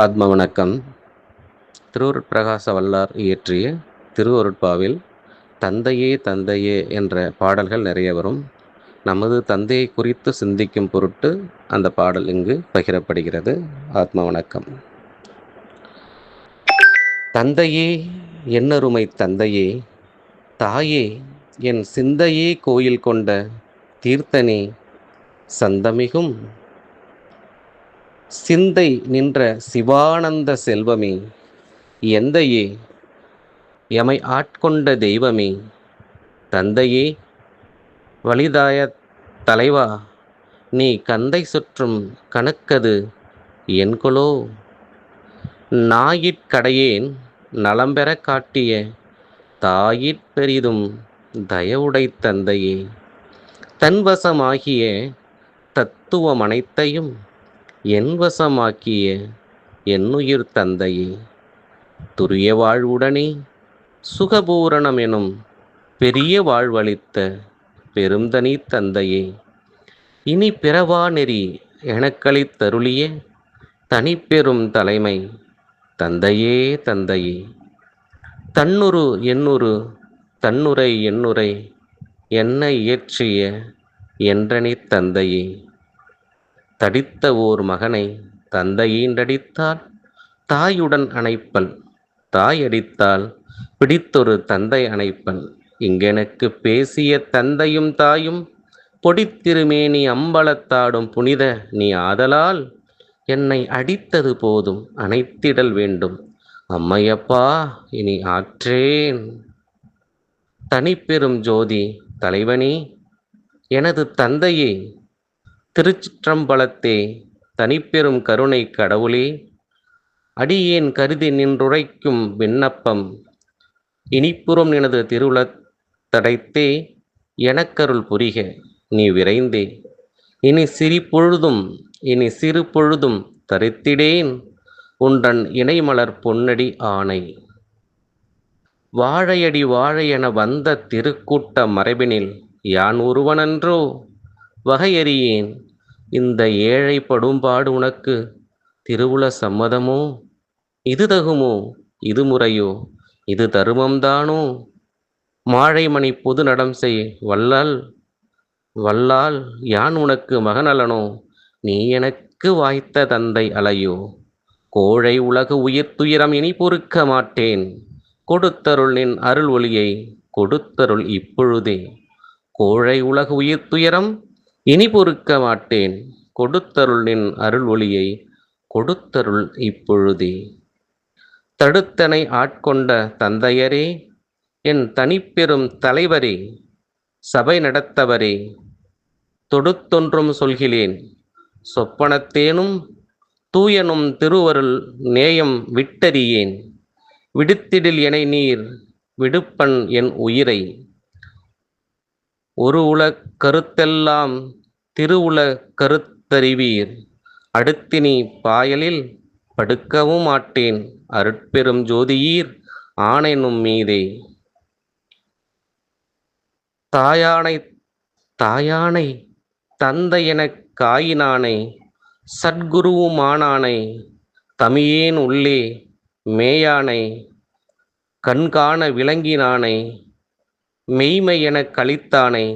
ஆத்ம வணக்கம். திருவருட்பிரகாச வல்லார் இயற்றிய திருவருட்பாவில் தந்தையே தந்தையே என்ற பாடல்கள் நிறைய வரும். நமது தந்தையை குறித்து சிந்திக்கும் பொருட்டு அந்த பாடல் இங்கு பகிரப்படுகிறது. ஆத்ம வணக்கம். தந்தையே, என்னருமை தந்தையே, தாயே, என் சிந்தையே கோயில் கொண்ட தீர்த்தனே, சந்தமிகும் சிந்தை நின்ற சிவானந்த செல்வமே, எந்தையே, எமை ஆட்கொண்ட தெய்வமே, தந்தையே, வலிதாய தலைவா, நீ கந்தை சுற்றும் கணக்கது என்கொலோ, நாயிற்கடையேன் நலம்பெற காட்டிய தாயிற் தயவுடை தந்தையே, தன்வசமாகிய தத்துவமனைத்தையும் என்வசமாக்கிய என்னுயிர் தந்தையே, துரிய வாழ்வுடனே சுகபூரணம் எனும் பெரிய வாழ்வளித்த பெருந்தனி தந்தையே, இனி பிறவா நெறி எனக்களித்தருளிய தனிப்பெரும் தலைமை தந்தையே தந்தையே, தன்னுரு என்னுரு தன்னுரை என்னுரை என்னை இயற்றிய என்றனி தந்தையே, தடித்த ஓர் மகனை தந்தையீண்டடித்தால் தாயுடன் அணைப்பல், தாயடித்தால் பிடித்தொரு தந்தை அணைப்பல், இங்கெனக்கு பேசிய தந்தையும் தாயும் பொடித்திருமேனி அம்பலத்தாடும் புனித நீ ஆதலால் என்னை அடித்தது போதும் அணைத்திடல் வேண்டும் அம்மையப்பா இனி ஆற்றேன். தனிப்பெரும் ஜோதி தலைவனே, எனது தந்தையே, திருச்சிற்றம்பலத்தே, தனிப்பெரும் கருணை கடவுளே, அடியேன் கருதி நின்றுரைக்கும் விண்ணப்பம் இனிப்புறம் எனது திருவுளத்தடைத்தே எனக்கருள் புரிக நீ விரைந்தே, இனி சிறு பொழுதும் தரித்திடேன் உன்றன் இணைமலர் பொன்னடி ஆணை. வாழையடி வாழையென வந்த திருக்கூட்ட மரபினில் யான் ஒருவனன்றோ வகையறியேன், இந்த ஏழை படும்பாடு உனக்கு திருவுள சம்மதமோ, இது தகுமோ, இது முறையோ, இது தருமம்தானோ, மாழைமணி பொது நடம் செய் வல்லால் யான் உனக்கு மகனலனோ, நீ எனக்கு வாய்த்த தந்தை அலையோ, கோழை உலகு உயிர்த்துயரம் இனி பொறுக்க மாட்டேன், கொடுத்தருள் நின் அருள் ஒளியை கொடுத்தருள் இப்பொழுதே, கோழை உலகு உயிர்த்துயரம் இனி பொறுக்க மாட்டேன், கொடுத்தருள் நின் அருள் ஒளியை கொடுத்தருள் இப்பொழுதே. தடுத்தனை ஆட்கொண்ட தந்தையரே, என் தனிப்பெரும் தலைவரே, சபை நடத்தவரே, தொடுத்தொன்றும் சொல்கிலேன் சொப்பனத்தேனும் தூயனும் திருவருள் நேயம் விட்டறியேன், விடுத்திடில் எனை நீர் விடுப்பன் என் உயிரை, ஒரு உல கருத்தெல்லாம் திருவுல கருத்தறிவீர், அடுத்தினி பாயலில் படுக்கவும் மாட்டேன் அருட்பெரும் ஜோதியீர் ஆணைனும் மீதே. தாயானை தந்தை எனக் காயினானை சத்குருவுமானானை, தமியேன் உள்ளே மேயானை கண்காண விளங்கினானை, மெய்மை எனக் கழித்தானை,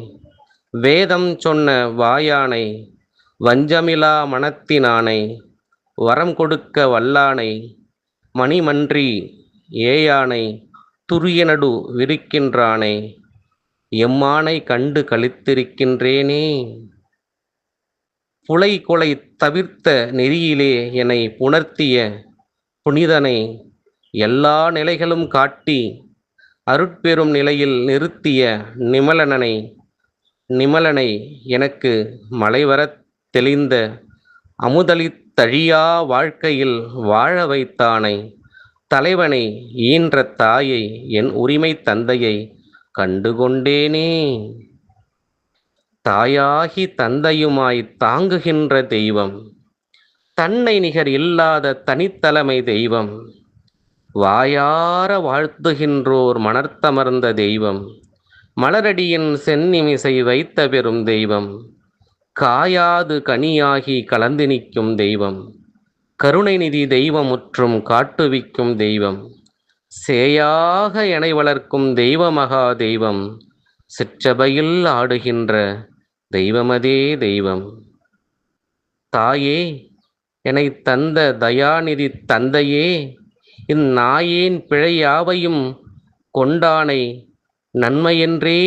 வேதம் சொன்ன வாயானை, வஞ்சமிலா மனத்தினானை, வரம் கொடுக்க வல்லானை, மணிமன்றி ஏயானை, துரியனடு விரிக்கின்றானை, எம்மானை கண்டு கழித்திருக்கின்றேனே, புலை கொலை தவிர்த்த நெறியிலே என்னை புணர்த்திய புனிதனை, எல்லா நிலைகளும் காட்டி அருட்பெரும் நிலையில் நிறுத்திய நிமலனை எனக்கு மலைவரத் தெளிந்த அமுதளித்தழியா வாழ்க்கையில் வாழ வைத்தானை, தலைவனை ஈன்ற தாயை என் உரிமை தந்தையை கண்டுகொண்டேனே, தாயாகி தந்தையுமாய் தாங்குகின்ற தெய்வம், தன்னை நிகர் இல்லாத தனித்தலைமை தெய்வம், வாயார வாழ்த்துகின்றோர் மணர்த்தமர்ந்த தெய்வம், மலரடியின் சென்னிமிசை வைத்த பெரும் தெய்வம், காயாது கனியாகி கலந்து நிற்கும் தெய்வம், கருணைநிதி தெய்வம் முற்றும் காட்டுவிக்கும் தெய்வம், சேயாக எனை வளர்க்கும் தெய்வமகா தெய்வம், சிற்றபையில் ஆடுகின்ற தெய்வமதே தெய்வம். தாயே, என்னை தந்த தயாநிதி தந்தையே, இந்நாயேன் பிழையாவையும் கொண்டானை நன்மையென்றே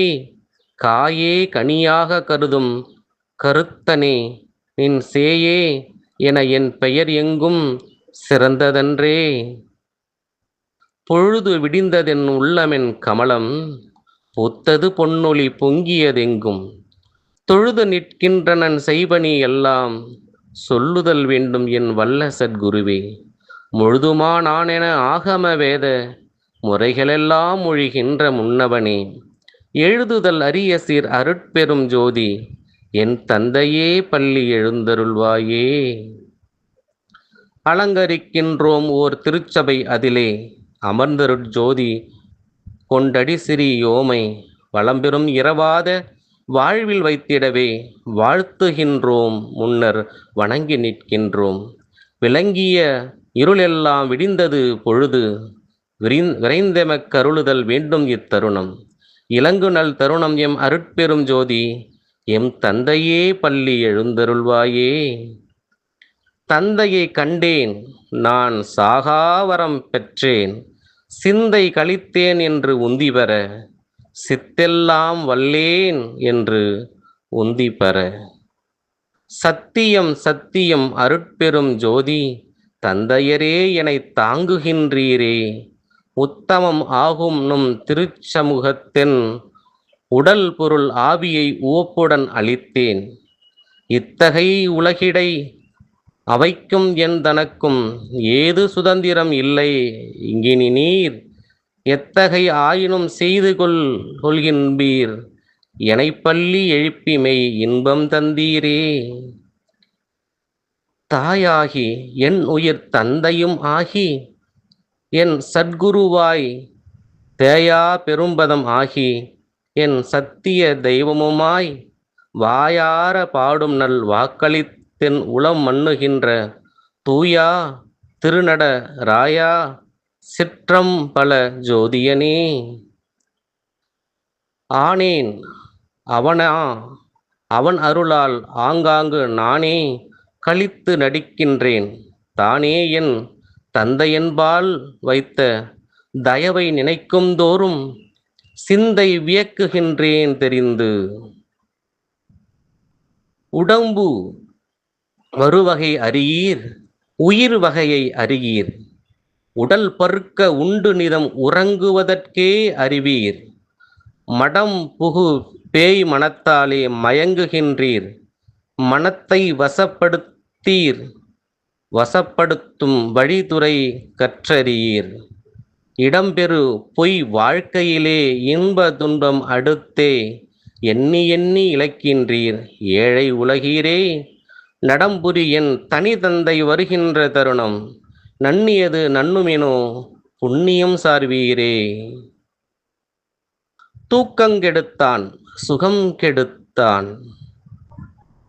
காயே கனியாக கருதும் கருத்தனே, நின் சேயே என என் பெயர் எங்கும் சிறந்ததன்றே. பொழுது விடிந்ததென் உள்ளமென் கமலம், பூத்தது பொன்னொளி பொங்கியதெங்கும், தொழுது நிற்கின்றனன் செய்பணி எல்லாம் சொல்லுதல் வேண்டும் என் வல்ல சத்குருவே. முழுதுமா நானென ஆகம வேத முறைகளெல்லாம் மொழிகின்ற முன்னவனே, எழுதுதல் அரிய சீர் அருட்பெரும் ஜோதி, என் தந்தையே பள்ளி எழுந்தருள்வாயே. அலங்கரிக்கின்றோம் ஓர் திருச்சபை, அதிலே அமர்ந்தருட்ஜோதி கொண்டடி சிறி யோமை, வளம்பெறும் இரவாத வாழ்வில் வைத்திடவே வாழ்த்துகின்றோம், முன்னர் வணங்கி நிற்கின்றோம். விளங்கிய இருளெல்லாம் விடிந்தது பொழுது, விரைந்தெமக் கருளுதல் வேண்டும் இத்தருணம். இலங்குநல் தருணம் எம் அருட்பெரும் ஜோதி, எம் தந்தையே பள்ளி எழுந்தருள்வாயே. தந்தையை கண்டேன் நான் சாகாவரம் பெற்றேன், சிந்தை கழித்தேன் என்று உந்தி பெற, சித்தெல்லாம் வல்லேன் என்று உந்தி பெற. சத்தியம் சத்தியம் அருட்பெரும் ஜோதி, தந்தையரே எனை தாங்குகின்றீரே. உத்தமம் ஆகும் நும் திருச்சமூகத்தின் உடல் பொருள் ஆவியை உவப்புடன் அளித்தேன். இத்தகை உலகிடை அவைக்கும் என் தனக்கும் ஏது சுதந்திரம் இல்லை இங்கினி நீர், எத்தகை ஆயினும் செய்து கொள்கின்பீர், எனை பள்ளி எழுப்பி மெய் இன்பம் தந்தீரே. தாயாகி என் உயிர் தந்தையும் ஆகி, என் சத்குருவாய் தேயா பெரும்பதம் ஆகி, என் சத்திய தெய்வமுமாய் வாயார பாடும் நல் வாக்களித்தென் உளம் மண்ணுகின்ற தூயா திருநட ராயா சிற்றம் பல ஜோதியனே. ஆனேன் அவனா அவன் அருளால் ஆங்காங்கு நானே கழித்து நடிக்கின்றேன், தானே என் தந்தையன்பால் வைத்த தயவை நினைக்கும் தோறும் சிந்தை வியக்குகின்றேன் தெரிந்து. உடம்பு வருவகை அறியீர், உயிர் வகையை அறியீர், உடல் பருக்க உண்டு நிதம் உறங்குவதற்கே அறிவீர். மடம் புகு பேய் மனத்தாலே மயங்குகின்றீர், மனத்தை வசப்படுத்தீர், வசப்படுத்தும் வழித்துறை கற்றறியீர். இடம்பெறு பொய் வாழ்க்கையிலே இன்ப துன்பம் அடுத்தே எண்ணி எண்ணி இழக்கின்றீர் ஏழை உலகீரே. நடம்புரி என் தனி தந்தை வருகின்ற தருணம், நன்னியது நன்னுமினோ புண்ணியம் சார்வீரே. தூக்கங்கெடுத்தான் சுகம் கெடுத்தான்,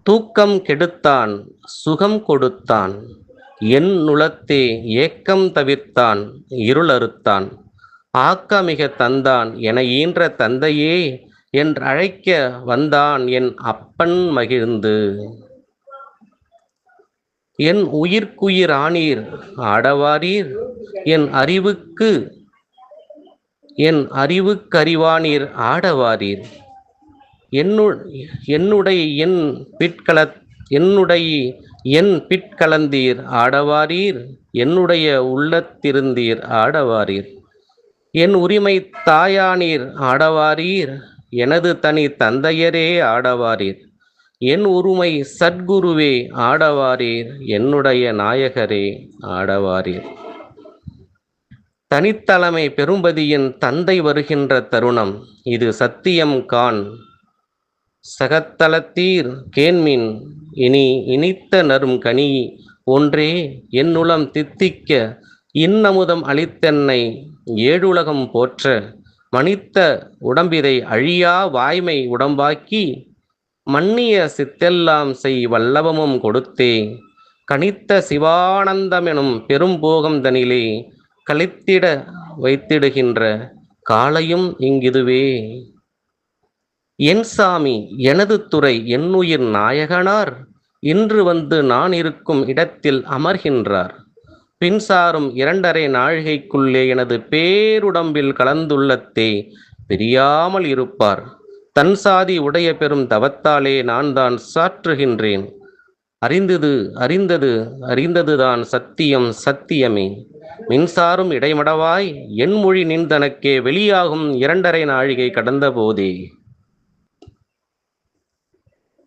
தூக்கம் கெடுத்தான் சுகம் கொடுத்தான், என் நுளத்தே ஏக்கம் தவிர்த்தான் இருளறுத்தான், ஆக்கமிக தந்தான் என ஈன்ற தந்தையே என்றழைக்க வந்தான் என் அப்பன் மகிழ்ந்து. என் உயிர்க்குயிர் ஆனீர் ஆடவாரீர், என் அறிவுக்கறிவானீர் ஆடவாரீர். என்னுடைய என் பிற்கலந்தீர் ஆடவாரீர், என்னுடைய உள்ளத்திருந்தீர் ஆடவாரீர். என் உரிமை தாயானீர் ஆடவாரீர், எனது தனி தந்தையரே ஆடவாரீர். என் உரிமை சத்குருவே ஆடவாரீர், என்னுடைய நாயகரே ஆடவாரீர். தனித்தலைமை பெரும்பதியின் தந்தை வருகின்ற தருணம் இது சத்தியம் கான். சகத்தலத்தீர் கேண்மின் இனி இனித்த நரும் கனி ஒன்றே என்னுளம் தித்திக்க இன்னமுதம் அளித்தென்னை ஏழுலகம் போற்ற மனித்த உடம்பிதை அழியா வாய்மை உடம்பாக்கி மன்னிய சித்தெல்லாம் செய் வல்லவமும் கொடுத்தே கனித்த சிவானந்தமெனும் பெரும்போகம் தனிலே கழித்திட வைத்திடுகின்ற காலையும் இங்கிதுவே. என் சாமி எனது துறை என்னுயிர் நாயகனார் இன்று வந்து நான் இருக்கும் இடத்தில் அமர்கின்றார். பின்சாரும் 2½ நாழிகைக்குள்ளே எனது பேருடம்பில் கலந்துள்ளத்தே பிரியாமல் இருப்பார். தன் சாதி உடைய பெரும் தவத்தாலே நான் தான் சாற்றுகின்றேன். அறிந்ததுதான் சத்தியம் சத்தியமே. மின்சாரும் இடைமடவாய் என் மொழி நின்றனக்கே வெளியாகும் 2½ நாழிகை கடந்த போதே.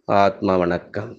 ஆத்ம வணக்கம்.